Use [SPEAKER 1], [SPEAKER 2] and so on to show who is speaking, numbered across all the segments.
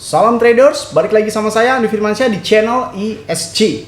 [SPEAKER 1] Salam traders, balik lagi sama saya Andi Firmansyah di channel ESG.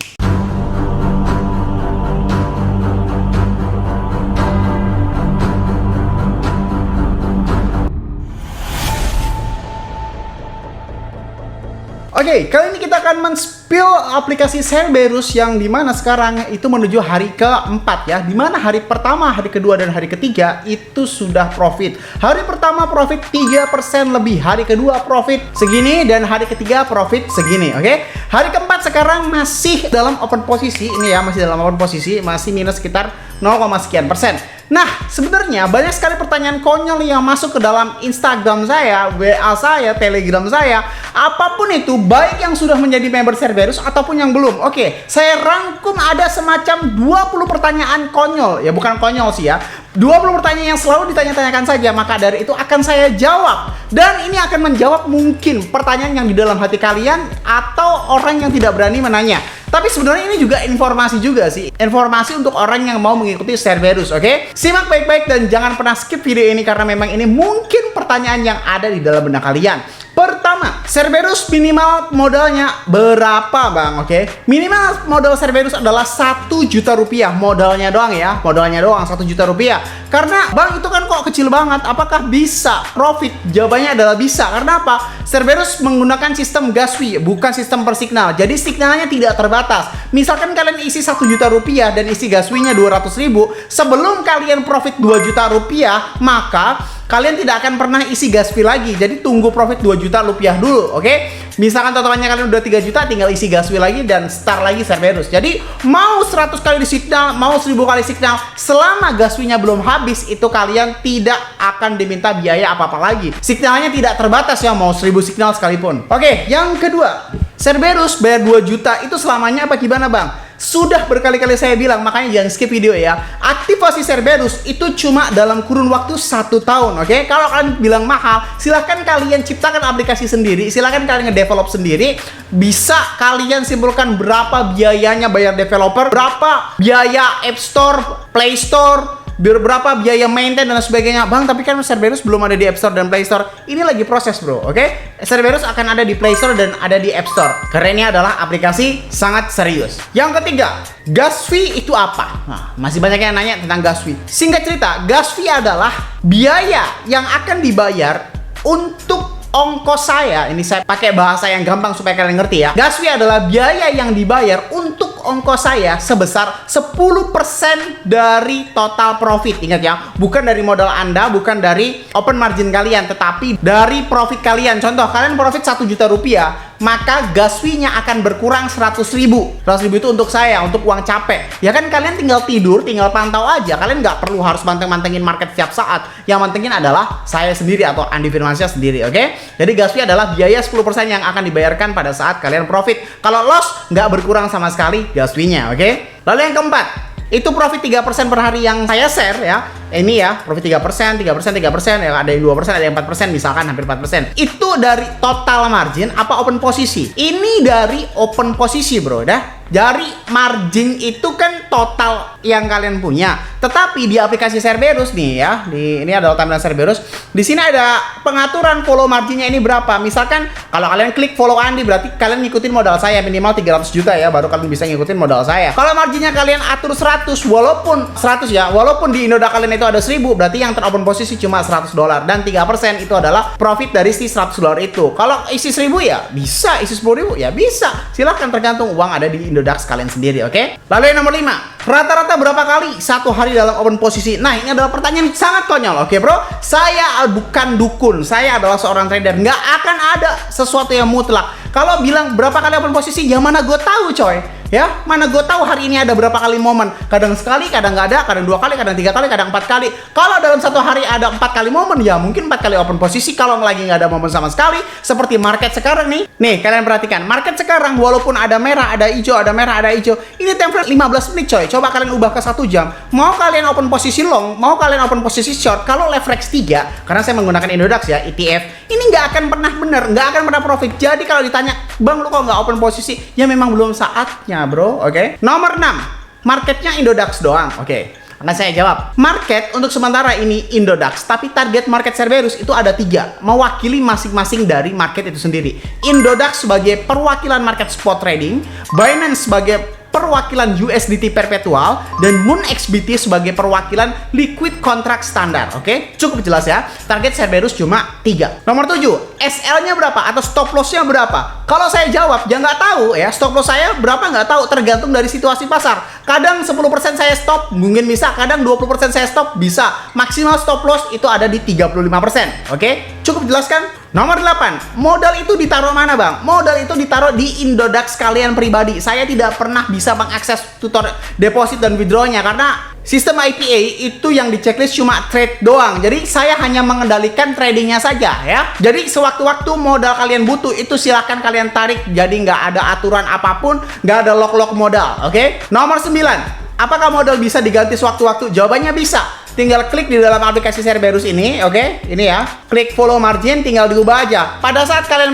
[SPEAKER 1] Oke, kali ini kita akan men-spill aplikasi Cerberus yang dimana sekarang itu menuju hari keempat ya. Dimana hari pertama, hari kedua, dan hari ketiga itu sudah profit. Hari pertama profit 3% lebih, hari kedua profit segini, dan hari ketiga profit segini, oke? Hari keempat sekarang masih dalam open posisi, ini ya, masih dalam open posisi, masih minus sekitar 0, sekian persen. Nah, sebenarnya banyak sekali pertanyaan konyol yang masuk ke dalam Instagram saya, WA saya, Telegram saya, apapun itu, baik yang sudah menjadi member Cerberus ataupun yang belum. Oke, saya rangkum ada semacam 20 pertanyaan konyol. Ya, bukan konyol sih ya. 20 pertanyaan yang selalu ditanya-tanyakan saja, maka dari itu akan saya jawab. Dan ini akan menjawab mungkin pertanyaan yang di dalam hati kalian atau orang yang tidak berani menanya. Tapi sebenarnya ini juga informasi juga sih. Informasi untuk orang yang mau mengikuti Cerberus, oke? Simak baik-baik dan jangan pernah skip video ini karena memang ini mungkin pertanyaan yang ada di dalam benak kalian. Pertama, Cerberus minimal modalnya berapa, Bang? Oke. Minimal modal Cerberus adalah 1 juta rupiah. Modalnya doang ya. Modalnya doang 1 juta rupiah. Karena, Bang, itu kan kok kecil banget. Apakah bisa profit? Jawabannya adalah bisa. Karena apa? Cerberus menggunakan sistem Gaswi, bukan sistem per signal. Jadi signalnya tidak terbatas. Misalkan kalian isi 1 juta rupiah dan isi Gaswinya 200.000, sebelum kalian profit 2 juta rupiah, maka kalian tidak akan pernah isi gas fee lagi. Jadi tunggu profit 2 juta rupiah dulu, oke? Misalkan totalnya kalian udah 3 juta, tinggal isi gas fee lagi dan start lagi Cerberus. Jadi mau 100 kali di signal, mau 1000 kali signal, selama gas fee-nya belum habis, itu kalian tidak akan diminta biaya apa-apa lagi. Signalnya tidak terbatas ya, mau 1000 signal sekalipun. Oke, yang kedua, Cerberus bayar 2 juta itu selamanya apa gimana, Bang? Sudah berkali-kali saya bilang, makanya jangan skip video ya. Aktivasi Cerberus itu cuma dalam kurun waktu 1 tahun, oke? Kalau kalian bilang mahal, silahkan kalian ciptakan aplikasi sendiri, silahkan kalian ngedevelop sendiri. Bisa kalian simpulkan berapa biayanya bayar developer, berapa biaya App Store, Play Store, berapa biaya maintain dan sebagainya. Bang, tapi kan Cerberus belum ada di App Store dan Play Store. Ini lagi proses, bro, oke? Cerberus akan ada di Play Store dan ada di App Store. Karena ini adalah aplikasi sangat serius. Yang ketiga, gas fee itu apa? Nah, masih banyak yang nanya tentang gas fee. Singkat cerita, gas fee adalah biaya yang akan dibayar untuk ongkos saya. Ini saya pakai bahasa yang gampang supaya kalian ngerti ya. Gas fee adalah biaya yang dibayar untuk ongkos saya sebesar 10% dari total profit. Ingat ya, bukan dari modal Anda, bukan dari open margin kalian, tetapi dari profit kalian. Contoh, kalian profit 1 juta rupiah, maka gas fee-nya akan berkurang 100.000. 100.000 itu untuk saya, untuk uang capek. Ya kan, kalian tinggal tidur, tinggal pantau aja. Kalian nggak perlu harus manteng-mantengin market setiap saat. Yang mantengin adalah saya sendiri atau Andi Firmansyah sendiri, oke? Jadi gas fee adalah biaya 10% yang akan dibayarkan pada saat kalian profit. Kalau loss, nggak berkurang sama sekali gas fee-nya, oke? Lalu yang keempat, itu profit 3% per hari yang saya share ya. Ini ya, profit 3%, 3%, ya, ada yang 2%, ada yang 4%, misalkan hampir 4%. Itu dari total margin apa open posisi? Ini dari open posisi, bro, dah. Dari margin itu kan total yang kalian punya. Tetapi di aplikasi Cerberus nih ya, ini adalah timeline Cerberus. Di sini ada pengaturan follow marginnya ini berapa. Misalkan kalau kalian klik follow Andi, berarti kalian ngikutin modal saya minimal 300 juta ya, baru kalian bisa ngikutin modal saya. Kalau marginnya kalian atur 100, walaupun 100 ya, walaupun di Indoda kalian itu ada 1000, berarti yang teropen posisi cuma $100 dan 3% itu adalah profit dari si $100 itu. Kalau isi 1000 ya bisa, isi 10.000 ya bisa. Silahkan, tergantung uang ada di Indodax kalian sendiri, oke? Lalu yang nomor 5, rata-rata berapa kali satu hari dalam open posisi? Nah, ini adalah pertanyaan sangat konyol, oke bro? Saya bukan dukun, saya adalah seorang trader. Nggak akan ada sesuatu yang mutlak. Kalau bilang berapa kali open posisi, ya mana gue tahu, coy. Ya, mana gue tahu hari ini ada berapa kali momen. Kadang sekali, kadang nggak ada, kadang 2 kali, kadang 3 kali, kadang 4 kali. Kalau dalam satu hari ada 4 kali momen, ya mungkin 4 kali open posisi. Kalau lagi nggak ada momen sama sekali, seperti market sekarang nih. Nih, kalian perhatikan. Market sekarang walaupun ada merah, ada hijau, ada merah, ada hijau. Ini time frame 15 menit, coy. Coba kalian ubah ke 1 jam. Mau kalian open posisi long, mau kalian open posisi short. Kalau leverage 3, karena saya menggunakan Indodax ya, ETF, ini nggak akan pernah bener, nggak akan pernah profit. Jadi kalau ditanya, Bang, lu kok nggak open posisi? Ya memang belum saatnya, bro, oke? Nomor 6, marketnya Indodax doang, oke? Karena saya jawab, market untuk sementara ini Indodax, tapi target market Cerberus itu ada 3, mewakili masing-masing dari market itu sendiri. Indodax sebagai perwakilan market spot trading, Binance sebagai perwakilan USDT perpetual, dan MoonXBT sebagai perwakilan liquid contract standar. Oke, cukup jelas ya. Target Cerberus cuma 3. Nomor 7, SL-nya berapa atau stop loss-nya berapa? Kalau saya jawab, ya nggak tahu ya. Stop loss saya berapa nggak tahu, tergantung dari situasi pasar. Kadang 10% saya stop, mungkin bisa. Kadang 20% saya stop, bisa. Maksimal stop loss itu ada di 35%. Oke, cukup jelas kan? Nomor 8, modal itu ditaruh mana bang? Modal itu ditaruh di Indodax kalian pribadi. Saya tidak pernah bisa mengakses tutor deposit dan withdrawnya karena sistem IPA itu yang di checklist cuma trade doang. Jadi saya hanya mengendalikan tradingnya saja ya. Jadi sewaktu-waktu modal kalian butuh itu silahkan kalian tarik. Jadi nggak ada aturan apapun, nggak ada lock-lock modal. Oke? Nomor 9, apakah modal bisa diganti sewaktu-waktu? Jawabannya bisa. Tinggal klik di dalam aplikasi Cerberus ini, oke? Ini ya. Klik follow margin, tinggal diubah aja. Pada saat kalian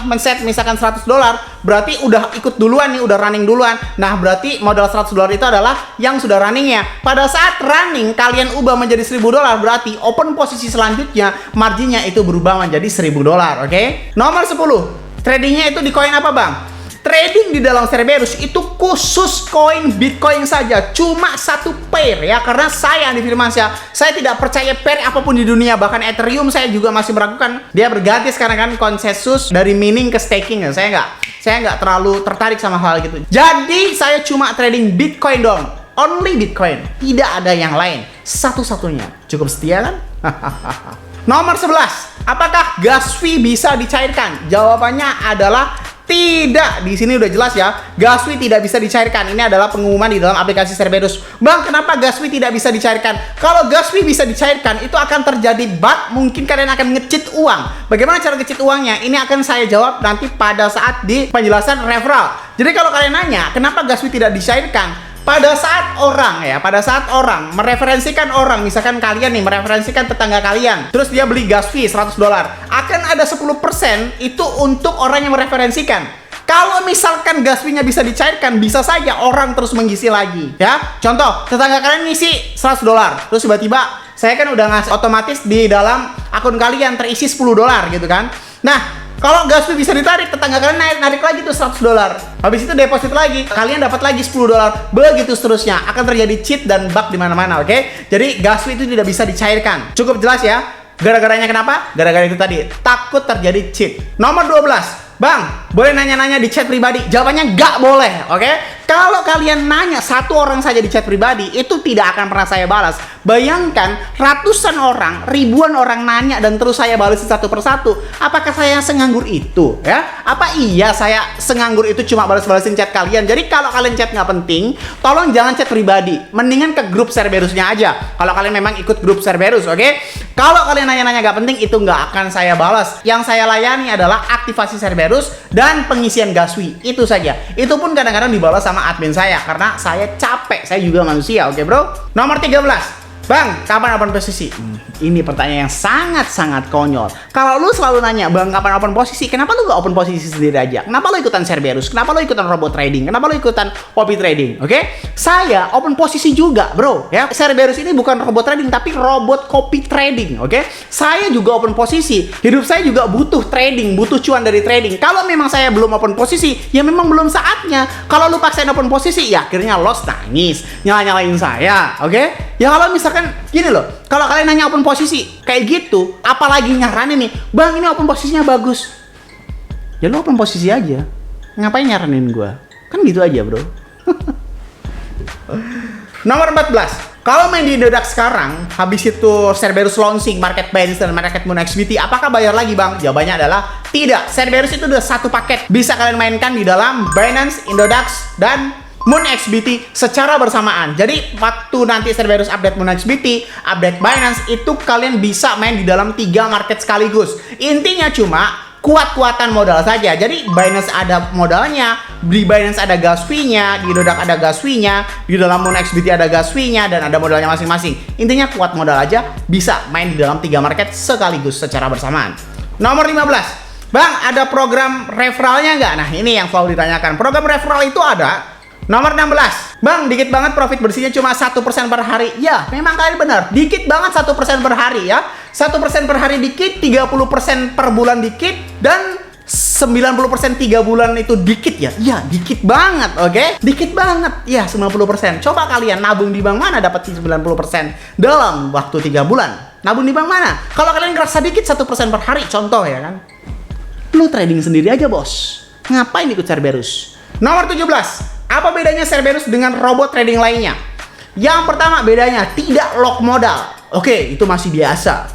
[SPEAKER 1] men-set misalkan $100, berarti udah ikut duluan nih, udah running duluan. Nah, berarti modal $100 itu adalah yang sudah runningnya. Pada saat running, kalian ubah menjadi $1000, berarti open posisi selanjutnya, marginnya itu berubah menjadi $1000, oke? Nomor 10, tradingnya itu di koin apa bang? Trading di dalam Cerberus itu khusus koin Bitcoin saja, cuma 1 pair ya, karena saya Andi Firmansyah, saya tidak percaya pair apapun di dunia, bahkan Ethereum saya juga masih meragukan. Dia berganti sekarang kan konsensus dari mining ke staking ya. Saya nggak terlalu tertarik sama hal gitu. Jadi saya cuma trading Bitcoin dong, only Bitcoin, tidak ada yang lain, satu-satunya. Cukup setia kan? Nomor 11, apakah gas fee bisa dicairkan? Jawabannya adalah tidak. Di sini udah jelas ya, gas fee tidak bisa dicairkan. Ini adalah pengumuman di dalam aplikasi Cerberus. Bang, kenapa gas fee tidak bisa dicairkan? Kalau gas fee bisa dicairkan, itu akan terjadi bug. Mungkin kalian akan nge-cheat uang. Bagaimana cara nge-cheat uangnya? Ini akan saya jawab nanti pada saat di penjelasan referral. Jadi kalau kalian nanya, kenapa gas fee tidak dicairkan? Pada saat orang mereferensikan orang, misalkan kalian nih mereferensikan tetangga kalian, terus dia beli gas fee $100, akan ada 10% itu untuk orang yang mereferensikan. Kalau misalkan gas fee-nya bisa dicairkan, bisa saja orang terus mengisi lagi ya. Contoh, tetangga kalian ngisi $100, terus tiba-tiba saya kan udah ngasih otomatis di dalam akun kalian terisi $10 gitu kan. Nah, kalau gas fee bisa ditarik, tetangga kalian narik lagi tuh $100. Habis itu deposit lagi, kalian dapat lagi $10. Begitu seterusnya. Akan terjadi cheat dan bug di mana-mana, oke? Jadi gas fee itu tidak bisa dicairkan. Cukup jelas ya? Gara-garanya kenapa? Gara-gara itu tadi, takut terjadi cheat. Nomor 12. Bang, boleh nanya-nanya di chat pribadi? Jawabannya nggak boleh, oke? Kalau kalian nanya satu orang saja di chat pribadi, itu tidak akan pernah saya balas. Bayangkan ratusan orang, ribuan orang nanya dan terus saya balas satu persatu. Apakah saya senganggur itu? Ya? Apa iya saya senganggur itu cuma balas-balasin chat kalian? Jadi kalau kalian chat nggak penting, tolong jangan chat pribadi. Mendingan ke grup Cerberusnya aja. Kalau kalian memang ikut grup Cerberus, oke? Kalau kalian nanya-nanya nggak penting, itu nggak akan saya balas. Yang saya layani adalah aktivasi Cerberus dan pengisian gas fee. Itu saja. Itu pun kadang-kadang dibalas sama admin saya karena saya capek. Saya juga manusia, oke bro? Nomor 13. Bang, kapan open posisi? Ini pertanyaan yang sangat-sangat konyol. Kalau lu selalu nanya, Bang, kapan open posisi? Kenapa lu gak open posisi sendiri aja? Kenapa lu ikutan Cerberus? Kenapa lu ikutan robot trading? Kenapa lu ikutan copy trading? Oke? Saya open posisi juga, bro. Ya, Cerberus ini bukan robot trading, tapi robot copy trading. Oke? Saya juga open posisi. Hidup saya juga butuh trading, butuh cuan dari trading. Kalau memang saya belum open posisi, ya memang belum saatnya. Kalau lu paksain open posisi, ya akhirnya loss, nangis, nyala-nyalain saya. Oke? Ya kalau misalkan gini loh, kalau kalian nanya open posisi kayak gitu, apalagi nyaranin nih, Bang ini open posisinya bagus. Ya lu open posisi aja. Ngapain nyaranin gua? Kan gitu aja, bro. Nomor 14. Kalau main di Indodax sekarang, habis itu Cerberus launching market Binance dan market MoonXBT, apakah bayar lagi, Bang? Jawabannya adalah tidak. Cerberus itu udah satu paket. Bisa kalian mainkan di dalam Binance, Indodax, dan MoonXBT secara bersamaan. Jadi waktu nanti Cerberus update MoonXBT, update Binance, itu kalian bisa main di dalam 3 market sekaligus. Intinya cuma kuat-kuatan modal saja. Jadi Binance ada modalnya, di Binance ada gas fee-nya, di Indodax ada gas fee-nya, di dalam MoonXBT ada gas fee-nya, dan ada modalnya masing-masing. Intinya kuat modal aja, bisa main di dalam 3 market sekaligus secara bersamaan. Nomor 15. Bang, ada program referralnya nggak? Nah, ini yang selalu ditanyakan. Program referral itu ada Nomor 16. Bang, dikit banget profit bersihnya cuma 1% per hari. Ya, memang kalian benar. Dikit banget 1% per hari ya. 1% per hari dikit, 30% per bulan dikit, dan 90% 3 bulan itu dikit ya. Iya, dikit banget, oke? Dikit banget. Ya, 90%. Coba kalian nabung di bank mana dapat 90% dalam waktu 3 bulan? Nabung di bank mana? Kalau kalian ngerasa dikit 1% per hari, contoh ya kan. Lu trading sendiri aja, bos. Ngapain ikut Cerberus? Nomor 17. Apa bedanya Cerberus dengan robot trading lainnya? Yang pertama bedanya tidak lock modal. Oke, itu masih biasa.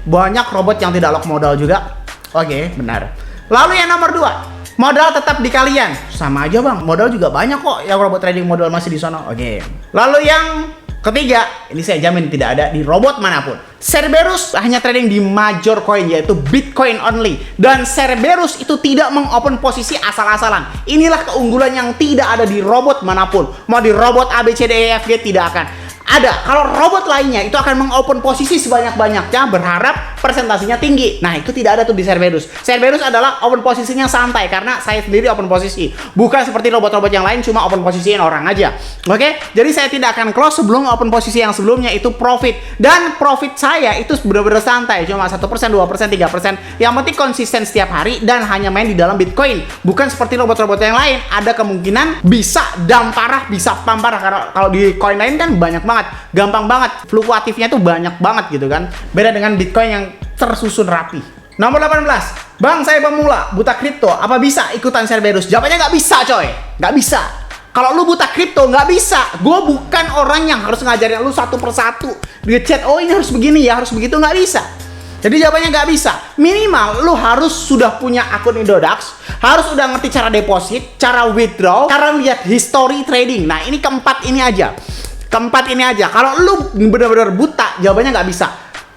[SPEAKER 1] Banyak robot yang tidak lock modal juga. Oke, benar. Lalu yang nomor 2, modal tetap di kalian. Sama aja bang, modal juga banyak kok yang robot trading modal masih di sana. Oke. Lalu yang ketiga, ini saya jamin tidak ada di robot manapun. Cerberus hanya trading di major coin, yaitu Bitcoin only. Dan Cerberus itu tidak mengopen posisi asal-asalan. Inilah keunggulan yang tidak ada di robot manapun. Mau di robot ABCDEFG tidak akan ada. Kalau robot lainnya itu akan mengopen posisi sebanyak-banyaknya, berharap persentasinya tinggi. Nah, itu tidak ada tuh di Cerberus. Cerberus adalah open posisinya santai, karena saya sendiri open posisi. Bukan seperti robot-robot yang lain cuma open posisiin orang aja. Oke? Jadi saya tidak akan close sebelum open posisi yang sebelumnya itu profit. Dan profit saya itu benar-benar santai, cuma 1%, 2%, 3%. Yang penting konsisten setiap hari dan hanya main di dalam Bitcoin. Bukan seperti robot-robot yang lain, ada kemungkinan bisa dump parah, bisa pump parah. Karena kalau di coin lain kan banyak banget, gampang banget, fluktuatifnya tuh banyak banget gitu kan. Beda dengan Bitcoin yang tersusun rapi. Nomor 18. Bang, saya pemula, buta kripto, apa bisa ikutan Cerberus? Jawabannya nggak bisa, coy. Nggak bisa. Kalau lu buta kripto, nggak bisa. Gue bukan orang yang harus ngajarin lu satu persatu. Dia chat, oh ini harus begini ya, harus begitu, nggak bisa. Jadi jawabannya nggak bisa. Minimal lu harus sudah punya akun Indodax, harus udah ngerti cara deposit, cara withdraw, cara lihat history trading. Nah, ini keempat ini aja. Kalau lu benar-benar buta, jawabannya nggak bisa.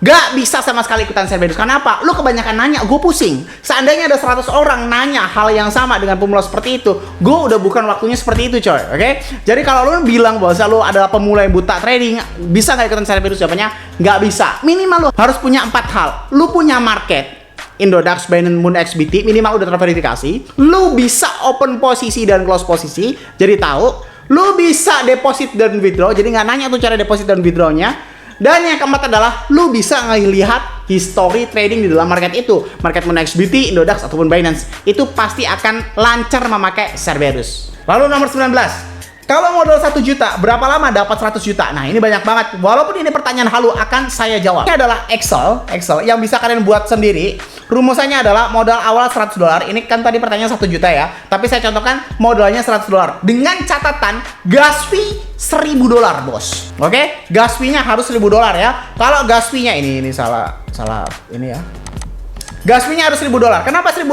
[SPEAKER 1] Gak bisa sama sekali ikutan Cerberus. Kenapa? Lu kebanyakan nanya, gue pusing. Seandainya ada 100 orang nanya hal yang sama dengan pemula seperti itu, gue udah bukan waktunya seperti itu, coy. Oke? Jadi kalau lu bilang bahwa lu adalah pemula yang buta trading, bisa gak ikutan Cerberus? Jawabannya gak bisa. Minimal lu harus punya 4 hal. Lu punya market, Indodax, Binance, Moon, XBT, minimal udah terverifikasi. Lu bisa open posisi dan close posisi, jadi tahu. Lu bisa deposit dan withdraw, jadi nggak nanya tuh cara deposit dan withdrawnya. Dan yang keempat adalah lu bisa ngelihat history trading di dalam market itu, market Moon, XBT, Indodax ataupun Binance. Itu pasti akan lancar memakai Cerberus. Lalu nomor 19. Kalau modal 1 juta, berapa lama dapat 100 juta? Nah, ini banyak banget. Walaupun ini pertanyaan halu, akan saya jawab. Ini adalah Excel yang bisa kalian buat sendiri. Rumusannya adalah modal awal $100. Ini kan tadi pertanyaan 1 juta ya. Tapi saya contohkan modalnya $100. Dengan catatan gas fee $1000, bos. Oke? Gas fee-nya harus $1000 ya. Kalau gas fee-nya ini salah ini ya. Gas fee-nya harus $1000. Kenapa $1000?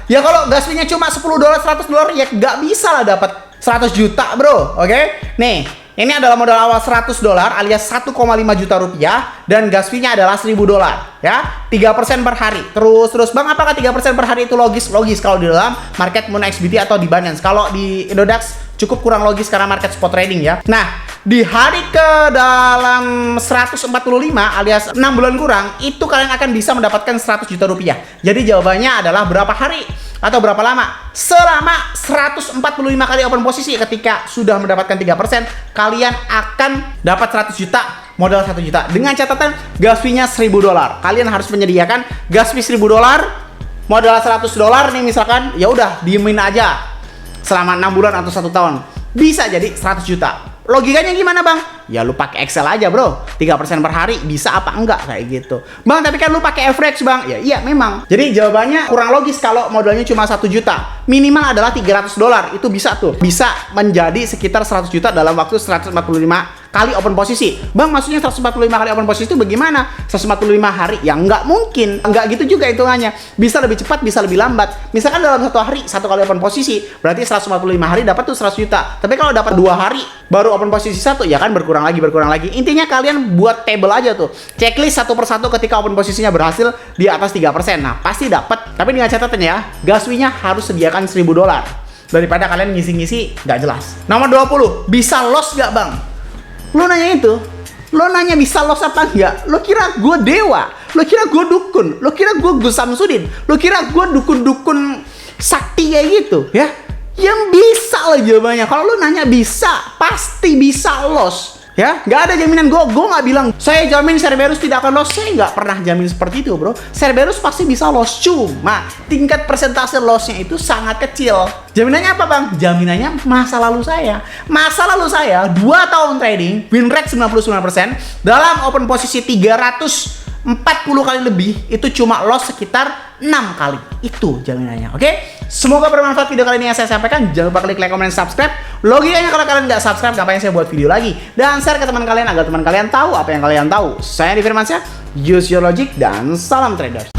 [SPEAKER 1] Ya kalau gas fee-nya cuma $10, $100 ya nggak bisa lah dapat 100 juta, bro. Oke? Nih, ini adalah modal awal $100 alias 1,5 juta rupiah dan gas fee-nya adalah $1000 ya. 3% per hari. Terus Bang, apakah 3% per hari itu logis? Logis kalau di dalam market Moon, XBT atau di Binance. Kalau di Indodax cukup kurang logis karena market spot trading ya. Nah, di hari ke dalam 145 alias 6 bulan kurang, itu kalian akan bisa mendapatkan 100 juta rupiah. Jadi jawabannya adalah berapa hari atau berapa lama? Selama 145 kali open posisi. Ketika sudah mendapatkan 3%, kalian akan dapat 100 juta, modal 1 juta. Dengan catatan gas fee-nya $1000. Kalian harus menyediakan gas fee $1000, modal $100 nih misalkan, ya udah diemin aja selama 6 bulan atau 1 tahun. Bisa jadi 100 juta. Logikanya gimana, Bang? Ya lu pakai Excel aja, bro. 3% per hari bisa apa enggak kayak gitu. Bang, tapi kan lu pakai average, Bang. Ya iya memang. Jadi jawabannya kurang logis kalau modalnya cuma 1 juta. Minimal adalah $300. Itu bisa tuh. Bisa menjadi sekitar 100 juta dalam waktu 145 kali open posisi. Bang, maksudnya 145 kali open posisi itu bagaimana? 145 hari? Ya nggak mungkin. Nggak gitu juga hitungannya. Bisa lebih cepat, bisa lebih lambat. Misalkan dalam 1 hari 1 kali open posisi, berarti 145 hari dapat tuh 100 juta. Tapi kalau dapat 2 hari baru open posisi 1, ya kan berkurang lagi. Intinya kalian buat table aja tuh. Checklist satu persatu ketika open posisinya berhasil di atas 3%. Nah, pasti dapat. Tapi dengan catatan ya, gas fee-nya harus sediakan $1000. Daripada kalian ngisi-ngisi nggak jelas. Nomor 20, bisa loss nggak, Bang? Lo nanya itu, lo nanya bisa loss apa enggak? Lo kira gue dewa? Lo kira gue dukun? Lo kira gue Gus Samsudin? Lo kira gue dukun-dukun sakti kayak gitu? Ya, Yang bisa lah jawabannya. Kalau lu nanya bisa, pasti bisa loss. Ya, nggak ada jaminan. Gue nggak bilang saya jamin Cerberus tidak akan loss. Saya nggak pernah jamin seperti itu, bro. Cerberus pasti bisa loss, cuma tingkat persentase lossnya itu sangat kecil. Jaminannya apa, bang? Jaminannya masa lalu saya. Masa lalu saya 2 tahun trading, win rate 99%, dalam open posisi 340 kali lebih, itu cuma loss sekitar 6 kali. Itu jaminannya, oke? Semoga bermanfaat video kali ini yang saya sampaikan. Jangan lupa klik like, comment, dan subscribe. Logikanya kalau kalian nggak subscribe, ngapain saya buat video lagi? Dan share ke teman kalian agar teman kalian tahu apa yang kalian tahu. Saya Adi Firmansyah, use your logic, dan salam traders.